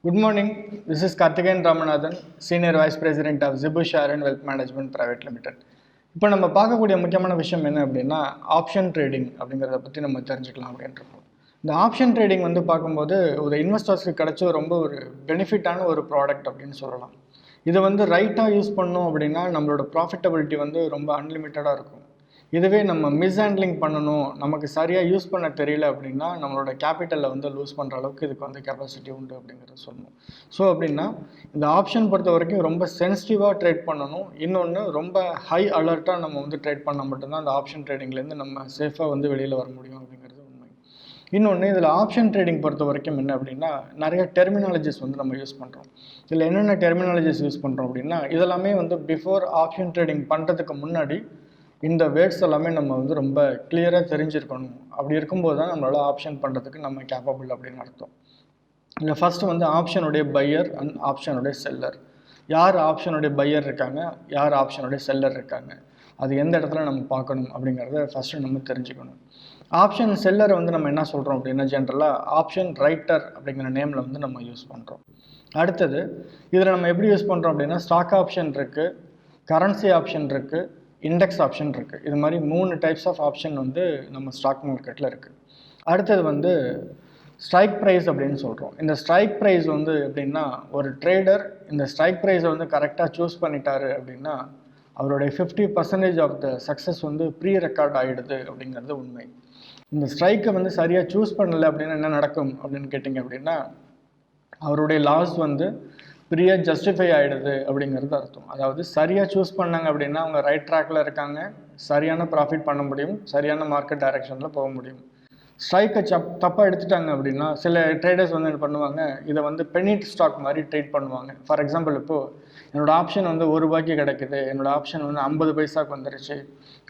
Good morning. This is Karthikeyan Ramanathan, Senior Vice President of Zebu Share and Wealth Management Private Limited. இப்போ நம்ம பார்க்கக்கூடிய முக்கியமான விஷயம் என்ன அப்படின்னா ஆப்ஷன் ட்ரேடிங் அப்படிங்கிறத பற்றி நம்ம தெரிஞ்சுக்கலாம் அப்படின்றப்போ இந்த ஆப்ஷன் ட்ரேடிங் வந்து பார்க்கும்போது ஒரு இன்வெஸ்டர்ஸ்க்கு கிடைச்ச ரொம்ப ஒரு பெனிஃபிட்டான ஒரு ப்ராடக்ட் அப்படின்னு சொல்லலாம். இதை வந்து ரைட்டாக யூஸ் பண்ணோம் அப்படின்னா நம்மளோட ப்ராஃபிட்டபிலிட்டி வந்து ரொம்ப அன்லிமிட்டடாக இருக்கும். இதுவே நம்ம மிஸ்ஹேண்ட்லிங் பண்ணணும், நமக்கு சரியாக யூஸ் பண்ண தெரியல அப்படின்னா நம்மளோட கேபிட்டலில் வந்து லூஸ் பண்ணுற அளவுக்கு இதுக்கு வந்து கெப்பாசிட்டி உண்டு அப்படிங்கிறத சொல்லணும். ஸோ அப்படின்னா இந்த ஆப்ஷன் பொறுத்த வரைக்கும் ரொம்ப சென்சிட்டிவாக ட்ரேட் பண்ணணும். இன்னொன்று ரொம்ப ஹை அலர்ட்டாக நம்ம வந்து ட்ரேட் பண்ணால் மட்டும்தான் அந்த ஆப்ஷன் ட்ரேடிங்லேருந்து நம்ம சேஃபாக வந்து வெளியில் வர முடியும் அப்படிங்கிறது உண்மை. இன்னொன்று இதில் ஆப்ஷன் ட்ரேடிங் பொறுத்த வரைக்கும் என்ன அப்படின்னா நிறைய டெர்மினாலஜிஸ் வந்து நம்ம யூஸ் பண்ணுறோம். இதில் என்னென்ன டெர்மினாலஜிஸ் யூஸ் பண்ணுறோம் அப்படின்னா இதெல்லாமே வந்து பிஃபோர் ஆப்ஷன் ட்ரேடிங் பண்ணுறதுக்கு முன்னாடி இந்த வேர்ட்ஸ் எல்லாமே நம்ம வந்து ரொம்ப கிளியராக தெரிஞ்சிருக்கணும். அப்படி இருக்கும்போது தான் நம்மளால் ஆப்ஷன் பண்ணுறதுக்கு நம்ம கேப்பபிள் அப்படின்னு அர்த்தம். இல்லை ஃபஸ்ட்டு வந்து ஆப்ஷனுடைய பையர் அண்ட் ஆப்ஷனுடைய செல்லர். யார் ஆப்ஷனுடைய பையர் இருக்காங்க, யார் ஆப்ஷனுடைய செல்லர் இருக்காங்க, அது எந்த இடத்துல நம்ம பார்க்கணும் அப்படிங்கிறத ஃபஸ்ட்டு நம்ம தெரிஞ்சுக்கணும். ஆப்ஷன் செல்லரை வந்து நம்ம என்ன சொல்கிறோம் அப்படின்னா ஜென்ரலாக ஆப்ஷன் ரைட்டர் அப்படிங்கிற நேமில் வந்து நம்ம யூஸ் பண்ணுறோம். அடுத்தது இதில் நம்ம எப்படி யூஸ் பண்ணுறோம் அப்படின்னா ஸ்டாக் ஆப்ஷன் இருக்குது, கரன்சி ஆப்ஷன் இருக்குது, இண்டெக்ஸ் ஆப்ஷன் இருக்குது. இது மாதிரி 3 டைப்ஸ் ஆஃப் ஆப்ஷன் வந்து நம்ம ஸ்டாக் மார்க்கெட்டில் இருக்குது. அடுத்தது வந்து ஸ்ட்ரைக் ப்ரைஸ் அப்படின்னு சொல்கிறோம். இந்த ஸ்ட்ரைக் ப்ரைஸ் வந்து எப்படின்னா ஒரு ட்ரேடர் இந்த ஸ்ட்ரைக் ப்ரைஸை வந்து கரெக்டாக சூஸ் பண்ணிட்டாரு அப்படின்னா அவருடைய 50% ஆஃப் த சக்ஸஸ் வந்து ப்ரீ ரெக்கார்ட் ஆகிடுது அப்படிங்கிறது உண்மை. இந்த ஸ்ட்ரைக்கை வந்து சரியாக சூஸ் பண்ணலை அப்படின்னா என்ன நடக்கும் அப்படின்னு கேட்டிங்க அப்படின்னா அவருடைய லாஸ் வந்து ப்ரீயாக ஜஸ்டிஃபை ஆகிடுது அப்படிங்கிறது அர்த்தம். அதாவது சரியாக சூஸ் பண்ணாங்க அப்படின்னா அவங்க ரைட் ட்ராக்கில் இருக்காங்க, சரியான ப்ராஃபிட் பண்ண முடியும், சரியான மார்க்கெட் டைரெக்ஷனில் போக முடியும். ஸ்ட்ரைக்கை தப்பாக எடுத்துட்டாங்க அப்படின்னா சில ட்ரேடர்ஸ் வந்து என்ன பண்ணுவாங்க, இதை வந்து பெனி ஸ்டாக் மாதிரி ட்ரேட் பண்ணுவாங்க. ஃபார் எக்ஸாம்பிள் இப்போது என்னோடய ஆப்ஷன் வந்து ₹1 கிடைக்குது, என்னோடய ஆப்ஷன் வந்து 50 பைசாக்கு வந்துருச்சு,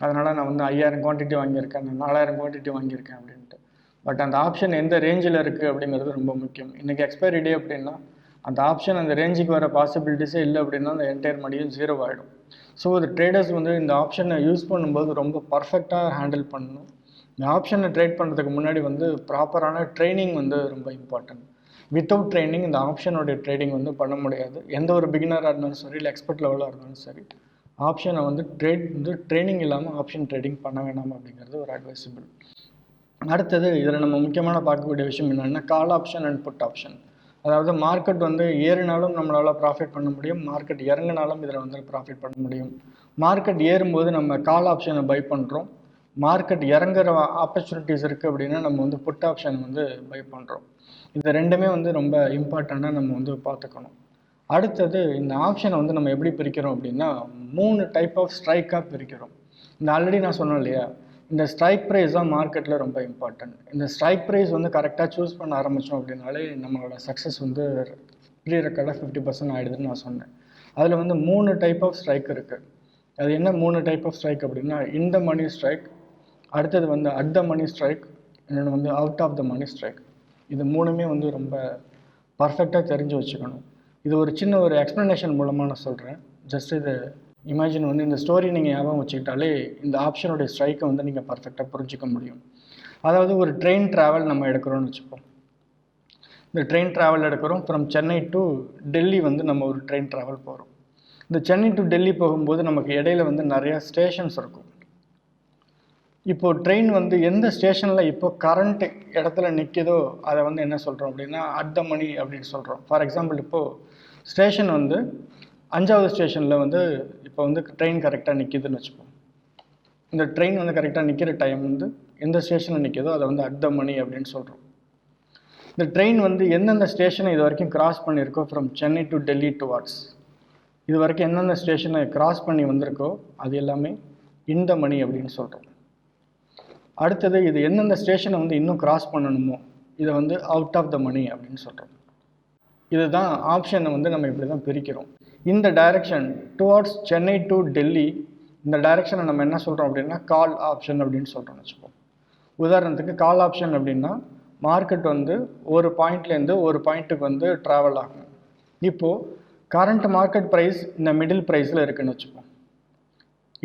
அதனால் நான் வந்து 5000 குவான்டிட்டி வாங்கியிருக்கேன், நான் 4000 குவான்டிட்டி வாங்கியிருக்கேன் அப்படின்ட்டு. பட் அந்த ஆப்ஷன் எந்த ரேஞ்சில் இருக்குது அப்படிங்கிறது ரொம்ப முக்கியம். இன்றைக்கி எக்ஸ்பைரி டே அப்படின்னா அந்த ஆப்ஷன் அந்த ரேஞ்சுக்கு வர பாசிபிலிட்டிஸே இல்லை அப்படின்னா அந்த என்டையர் மணியும் 0 ஆகிடும். ஸோ ஒரு ட்ரேடர்ஸ் வந்து இந்த ஆப்ஷனை யூஸ் பண்ணும்போது ரொம்ப பர்ஃபெக்டாக ஹேண்டில் பண்ணணும். இந்த ஆப்ஷனை ட்ரேட் பண்ணுறதுக்கு முன்னாடி வந்து ப்ராப்பரான ட்ரைனிங் வந்து ரொம்ப இம்பார்ட்டன்ட். வித்தவுட் ட்ரைனிங் இந்த ஆப்ஷனுடைய ட்ரேடிங் வந்து பண்ண முடியாது. எந்த ஒரு பிகினராக இருந்தாலும் சரி, இல்லை எக்ஸ்பர்ட் லெவலாக இருந்தாலும் சரி, ஆப்ஷனை வந்து ட்ரைனிங் இல்லாமல் ஆப்ஷன் ட்ரேடிங் பண்ண வேணாம் அப்படிங்கிறது ஒரு அட்வைசபிள். அடுத்தது இதில் நம்ம முக்கியமான பார்க்கக்கூடிய விஷயம் என்னென்னா call option and put option. அதாவது மார்க்கெட் வந்து ஏறினாலும் நம்மளால் ப்ராஃபிட் பண்ண முடியும், மார்க்கெட் இறங்கினாலும் இதில் வந்து ப்ராஃபிட் பண்ண முடியும். மார்க்கெட் ஏறும்போது நம்ம கால் ஆப்ஷனை பை பண்ணுறோம், மார்க்கெட் இறங்குற ஆப்பர்ச்சுனிட்டிஸ் இருக்குது அப்படின்னா நம்ம வந்து புட் ஆப்ஷன் வந்து பை பண்ணுறோம். இது ரெண்டுமே வந்து ரொம்ப இம்பார்ட்டண்ட்டாக நம்ம வந்து பார்த்துக்கணும். அடுத்தது இந்த ஆப்ஷனை வந்து நம்ம எப்படி பிரிக்கிறோம் அப்படின்னா 3 டைப் ஆஃப் ஸ்ட்ரைக்காக பிரிக்கிறோம். இந்த ஆல்ரெடி நான் சொன்னேன் இல்லையா, இந்த ஸ்ட்ரைக் ப்ரைஸ் தான் மார்க்கெட்டில் ரொம்ப இம்பார்ட்டன்ட். இந்த ஸ்ட்ரைக் ப்ரைஸ் வந்து கரெக்டாக சூஸ் பண்ண ஆரம்பித்தோம் அப்படின்னாலே நம்மளோட சக்ஸஸ் வந்து ப்ரீ ரெக்கார்டாக 50% ஆகிடுதுன்னு நான் சொன்னேன். அதில் வந்து 3 டைப் ஆஃப் ஸ்ட்ரைக் இருக்குது. அது என்ன 3 டைப் ஆஃப் ஸ்ட்ரைக் அப்படின்னா இன் த மணி ஸ்ட்ரைக், அடுத்தது வந்து அட் த மணி ஸ்ட்ரைக், இன்னொன்று வந்து out of the money strike. இது 3மே வந்து ரொம்ப பர்ஃபெக்டாக தெரிஞ்சு வச்சுக்கணும். இது ஒரு சின்ன ஒரு எக்ஸ்ப்ளனேஷன் மூலமாக நான் சொல்கிறேன். ஜஸ்ட் இது இமேஜின் வந்து இந்த ஸ்டோரி நீங்கள் ஞாபகம் வச்சுக்கிட்டாலே இந்த ஆப்ஷனுடைய ஸ்ட்ரைக்கை வந்து நீங்கள் பர்ஃபெக்டாக புரிஞ்சிக்க முடியும். அதாவது ஒரு ட்ரெயின் ட்ராவல் நம்ம எடுக்கிறோன்னு வச்சுப்போம். இந்த ட்ரெயின் ட்ராவல் எடுக்கிறோம், ஃப்ரம் சென்னை டு டெல்லி வந்து நம்ம ஒரு ட்ரெயின் ட்ராவல் போகிறோம். இந்த சென்னை டு டெல்லி போகும்போது நமக்கு இடையில வந்து நிறையா ஸ்டேஷன்ஸ் இருக்கும். இப்போது ட்ரெயின் வந்து எந்த ஸ்டேஷனில் இப்போ கரண்ட் இடத்துல நிற்கிதோ அதை வந்து என்ன சொல்கிறோம் அப்படின்னா அட் த மணி அப்படின்னு சொல்கிறோம். ஃபார் எக்ஸாம்பிள் இப்போது ஸ்டேஷன் வந்து 5வது ஸ்டேஷனில் வந்து இப்போ வந்து ட்ரெயின் கரெக்டாக நிற்கிதுன்னு வச்சுப்போம். இந்த ட்ரெயின் வந்து கரெக்டாக நிற்கிற டைம் வந்து எந்த ஸ்டேஷனில் நிற்கிதோ அதை வந்து அட் த மணி அப்படின்னு சொல்கிறோம். இந்த ட்ரெயின் வந்து எந்தெந்த ஸ்டேஷனை இது வரைக்கும் கிராஸ் பண்ணியிருக்கோ from Chennai to Delhi towards, இது வரைக்கும் எந்தெந்த ஸ்டேஷனை கிராஸ் பண்ணி வந்திருக்கோ அது எல்லாமே இன் த மணி அப்படின்னு சொல்கிறோம். அடுத்தது இது எந்தெந்த ஸ்டேஷனை வந்து இன்னும் கிராஸ் பண்ணணுமோ இதை வந்து அவுட் ஆஃப் த மணி அப்படின்னு சொல்கிறோம். இதுதான் ஆப்ஷனை வந்து நம்ம இப்படி தான் பிரிக்கிறோம். இந்த direction towards Chennai to Delhi, இந்த டைரக்ஷனை நம்ம என்ன சொல்கிறோம் அப்படின்னா கால் ஆப்ஷன் அப்படின்னு சொல்கிறோம்னு வச்சுப்போம். உதாரணத்துக்கு கால் ஆப்ஷன் அப்படின்னா மார்க்கெட் வந்து ஒரு பாயிண்ட்லேருந்து ஒரு பாயிண்ட்டுக்கு வந்து ட்ராவல் ஆகும். இப்போது கரண்ட் மார்க்கெட் ப்ரைஸ் இந்த மிடில் ப்ரைஸில் இருக்குதுன்னு வச்சுப்போம்.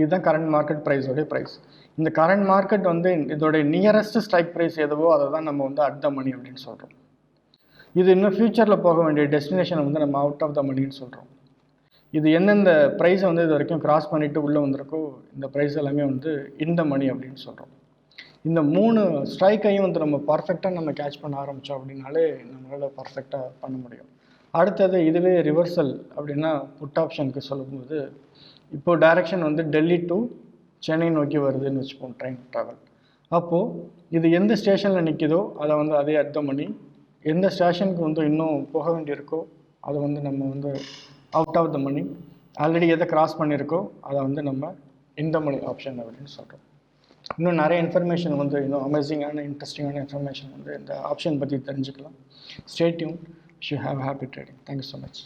இதுதான் கரண்ட் மார்க்கெட் ப்ரைஸோடைய ப்ரைஸ். இந்த கரண்ட் மார்க்கெட் வந்து இதோடைய நியரஸ்ட் ஸ்ட்ரைக் ப்ரைஸ் எதுவோ அதை தான் நம்ம வந்து அட் த மணி அப்படின்னு சொல்கிறோம். இது இன்னும் ஃப்யூச்சரில் போக வேண்டிய டெஸ்டினேஷனை வந்து நம்ம அவுட் ஆஃப் த மணின்னு சொல்கிறோம். இது எந்தெந்த ப்ரைஸை வந்து இது வரைக்கும் கிராஸ் பண்ணிவிட்டு உள்ளே வந்திருக்கோ இந்த ப்ரைஸ் எல்லாமே வந்து இந்த மணி அப்படின்னு சொல்கிறோம். இந்த 3 ஸ்ட்ரைக்கையும் வந்து நம்ம பர்ஃபெக்டாக நம்ம கேட்ச் பண்ண ஆரம்பித்தோம் அப்படின்னாலே நம்மளால் பர்ஃபெக்டாக பண்ண முடியும். அடுத்தது இதுவே ரிவர்சல் அப்படின்னா புட் ஆப்ஷனுக்கு சொல்லும்போது, இப்போது டைரக்ஷன் வந்து டெல்லி டு சென்னை நோக்கி வருதுன்னு வச்சுப்போம், ட்ரெயின் ட்ராவல். அப்போது இது எந்த ஸ்டேஷனில் நிற்கிதோ அதை வந்து அதே அட் த மணி, எந்த ஸ்டேஷனுக்கு வந்து இன்னும் போக வேண்டியிருக்கோ அதை வந்து நம்ம வந்து out of the money, already எதை கிராஸ் பண்ணியிருக்கோ அதை வந்து நம்ம இந்த மணி ஆப்ஷன் அப்படின்னு சொல்கிறோம். இன்னும் நிறைய இன்ஃபர்மேஷன் வந்து இன்னும் அமேசிங்கான இன்ட்ரெஸ்டிங்கான இன்ஃபர்மேஷன் வந்து இந்த ஆப்ஷன் பற்றி தெரிஞ்சுக்கலாம். Stay tune. You have happy trading. Thank you so much.